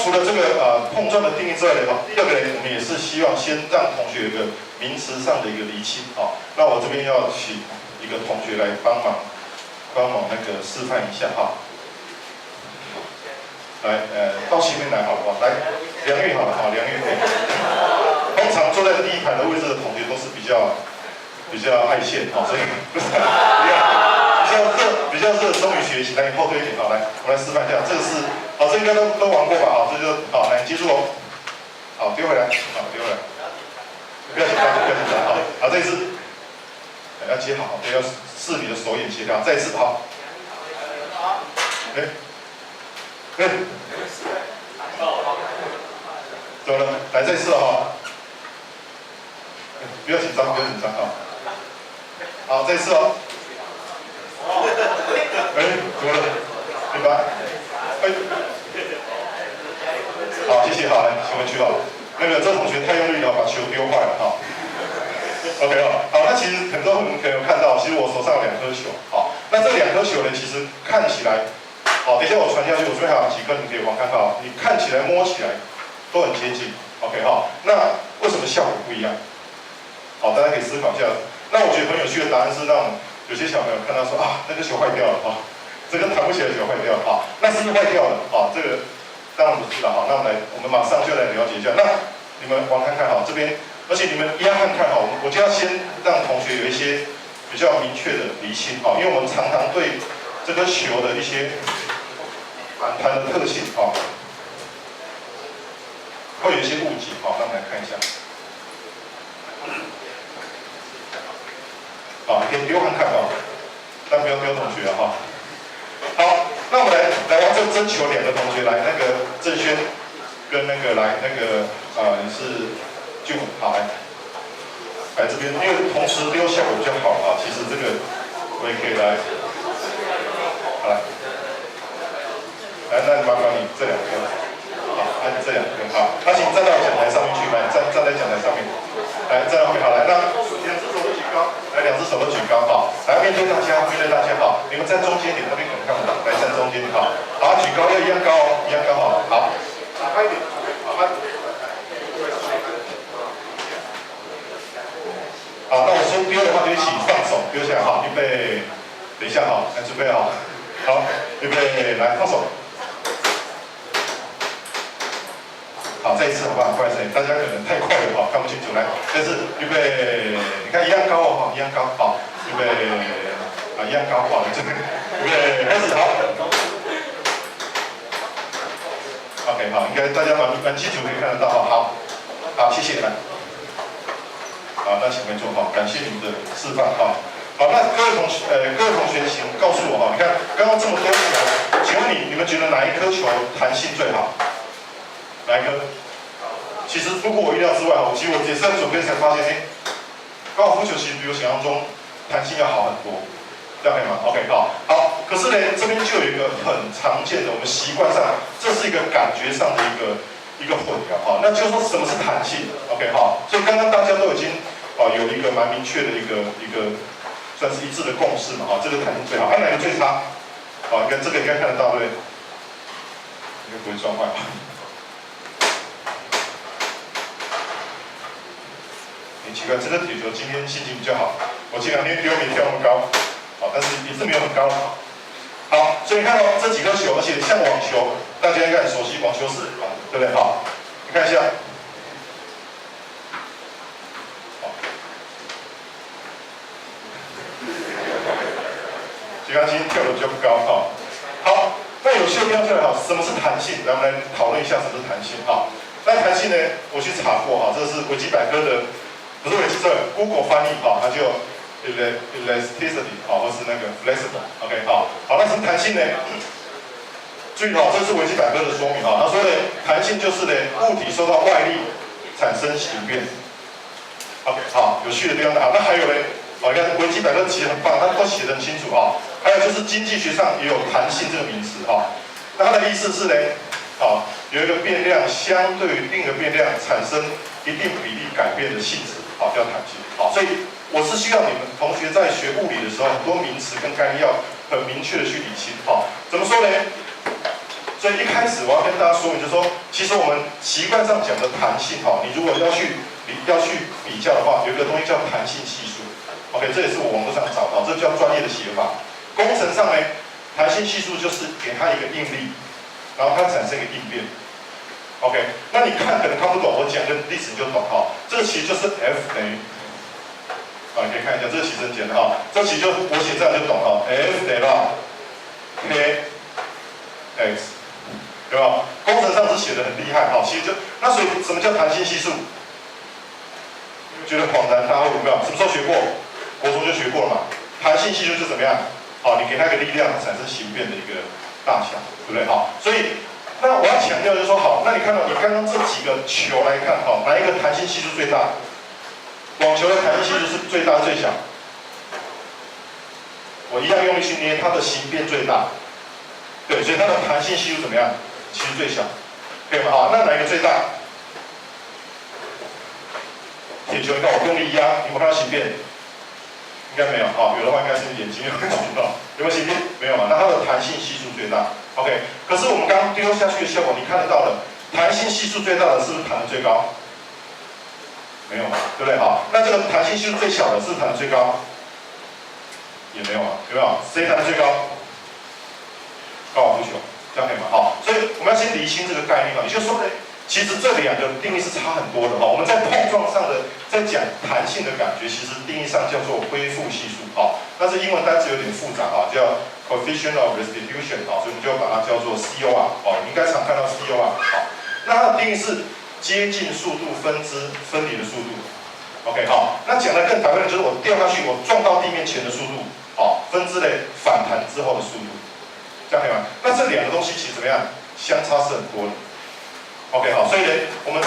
除了这个碰撞的定义之外呢，第二个呢，我们也是希望先让同学有一个名词上的一个厘清。那我这边要请一个同学来帮忙那个示范一下哈。来，到前面来好不好？来，梁玉好了，好，梁玉。通常坐在第一排的位置的同学都是比较爱现，所以比较热衷于学习。来，你后退一点，好，来，我来示范一下，这个是，这应该都玩过吧？这就好，来，记住哦，好，丢回来，好，丢回来，不要紧张，不要紧张，好，这一次，要接好，要视你的手眼协调，再一次，好，怎么了？来，再一次哈，不要紧张，不要紧张啊。好，这一次哦。怎么了？明白？好，谢谢，好，来，请回去哈。那个这同学太用力了，把球丢坏了哈。OK 哦，好，那其实很多人可能有看到，其实我手上有2颗球，好，那这2颗球呢，其实看起来，好，等一下我传下去，我这边还有几颗你可以往看看啊，你看起来摸起来都很接近 ，OK 哈，那为什么效果不一样？好，大家可以思考一下。那我觉得很有趣的答案是让有些小朋友看到说那个球坏掉了哈，这个弹不起来的球坏掉了哈，那是不是坏掉了？这个当然不是了哈。那我们马上就来了解一下。那你们往看看哈，这边，而且你们一样看哈，我就要先让同学有一些比较明确的厘清哈，因为我们常常对这个球的一些反弹的特性会有一些误解让我们来看一下。好，你可以丢看看但不要丢同学哈。好，那我们来玩这争球2个同学来，那个郑轩跟那个来那个你是俊武，好来这边，因为同时丢效果比较好其实这个我也可以来，好来，那麻烦你这2颗，好，那你这2颗好，那请站到讲台上面去，来站在讲台上面，来站到后面好来，那2只手都举高。来，2只手都举高来面对大家好，你们站中间点，那边可能看不到，来站中间好，举高要一样高一样高好，打开一点，好，那我说丢的话就一起放手丢下来预备，等一下来准备好，预备来放手。好，再一次好不好？不好意思，大家可能太快了看不清楚。来，这次预备，你看一样高一样高，好，预备，一样高，好，这个预备开始，好。OK， 好，应该大家蛮清楚可以看得到好，谢谢，来。好，那请回座感谢你们的示范好，那各位同学，请告诉我你看刚刚这么多球，请问你们觉得哪一颗球弹性最好？哪一颗？其实不过我意料之外其实我也是在准备才发现，高尔夫球其实比我想象中弹性要好很多，这样可以吗 ？OK， 好，可是呢，这边就有一个很常见的，我们习惯上，这是一个感觉上的一个混淆那就是说什么是弹性 ？OK， 好，所以刚刚大家都已经有一个蛮明确的一个算是一致的共识嘛这个弹性最好，哪个最差？你看这个应该看得到对不对？应该不会撞坏吧？奇怪，这个铁球今天心情比较好，我前2天丢没跳那么高，但是也是没有很高。好，所以你看这几颗球，而且像网球，大家应该很熟悉，网球是对不对？你看一下，所以他今天跳的比较高好，那有些地方出来什么是弹性？咱们来讨论一下什么是弹性那弹性呢，我去查过这是维基百科的。不是维基，Google 翻译它就 elasticity 或是那个 flexible，OK 那什么弹性呢？注意这是维基百科的说明他说的弹性就是物体受到外力产生形变。OK 有趣的地方那还有你看维基百科其实很棒，它都写得很清楚还有就是经济学上也有弹性这个名词那它的意思是有一个变量相对于另一个变量产生一定比例改变的性质。叫弹性所以我是希望你们同学在学物理的时候，很多名词跟概念要很明确的去理清怎么说呢？所以一开始我要跟大家说明，就是说，其实我们习惯上讲的弹性哈，你如果要去比较的话，有一个东西叫弹性系数。OK， 这也是我网络上找到，这叫专业的写法。工程上呢，弹性系数就是给它一个应力，然后它产生一个应变。OK， 那你看可能看不懂，我讲个例子你就懂哈。这个其实就是 F 等于，你可以看一下，这个其实很简单哈，这其实就我写这样就懂了 ，F 等于K X， 对吧？工程上是写的很厉害哈，其实就那所以什么叫弹性系数？觉得恍然大悟有没有？什么时候学过？国中就学过了嘛。弹性系数就怎么样？好，你给它一个力量，产生形变的一个大小，对不对？好，所以那我要强调就是说，好，那你看到你刚刚这几个球来看，好，哪一个弹性系数最大？网球的弹性系数是最大最小？我一样用力去捏，它的形变最大，对，所以它的弹性系数怎么样？其实最小，可以吗？好，那哪一个最大？铁球，你看我用力压，有没有看到形变？应该没有啊，有的话应该是眼睛有问题哦。有没有形变？没有嘛？那它的弹性系数最大。OK， 可是我们刚刚丢下去的效果，你看得到的，弹性系数最大的是不是弹得最高？没有嘛，对不对？好，那这个弹性系数最小的是不是弹得最高？也没有啊，有没有？谁弹得最高？高尔夫球，这样可以吗？好，所以我们要先厘清这个概念嘛。也就是说呢，其实这两个定义是差很多的哈。我们在碰撞上的，在讲弹性的感觉，其实定义上叫做恢复系数哈。但是英文单词有点复杂哈，叫 coefficient of restitution 哈，所以我们就把它叫做 COR 哦，你应该常看到 COR 好。那它的定义是接近速度分离的速度。OK 好，那讲的更白话就是我掉下去，我撞到地面前的速度，好，分之嘞反弹之后的速度。这样可以吗？那这两个东西其实怎么样？相差是很多的。OK， 好，所以呢，我们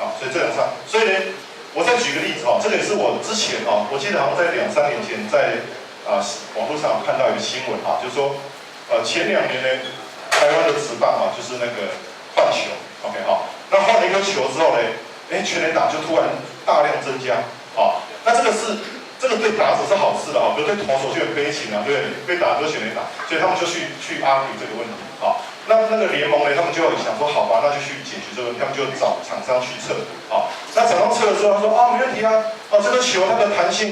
好，所以这两差，所以呢，我再举个例子哈，这个也是我之前我记得好像在2、3年前在网络上有看到一个新闻哈，就是说前2年呢，台湾的职棒就是那个换球 ，OK 好，那换了一个球之后呢，全垒打就突然大量增加，那这个对打者是好事的可是对投手就有悲情啊，对不对？被打就全垒打，所以他们就去argue这个问题那个联盟呢，他们就想说，好吧，那就去解决这个问题，他们就找厂商去测那厂商测了之后，他说没问题这个球它的弹性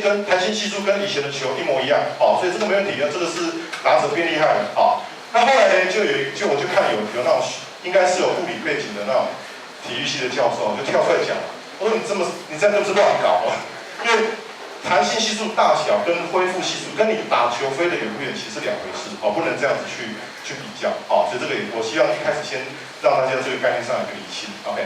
系数跟以前的球一模一样所以这个没问题的，这个是打者变厉害了那后来呢，我就看有那种应该是有物理背景的那种体育系的教授就跳出来讲，我说你这样都是乱搞因为弹性系数大小跟恢复系数跟你打球飞得远不远其实是两回事不能这样子去比较所以这个我希望一开始先让大家这个概念上有个理清 ，OK。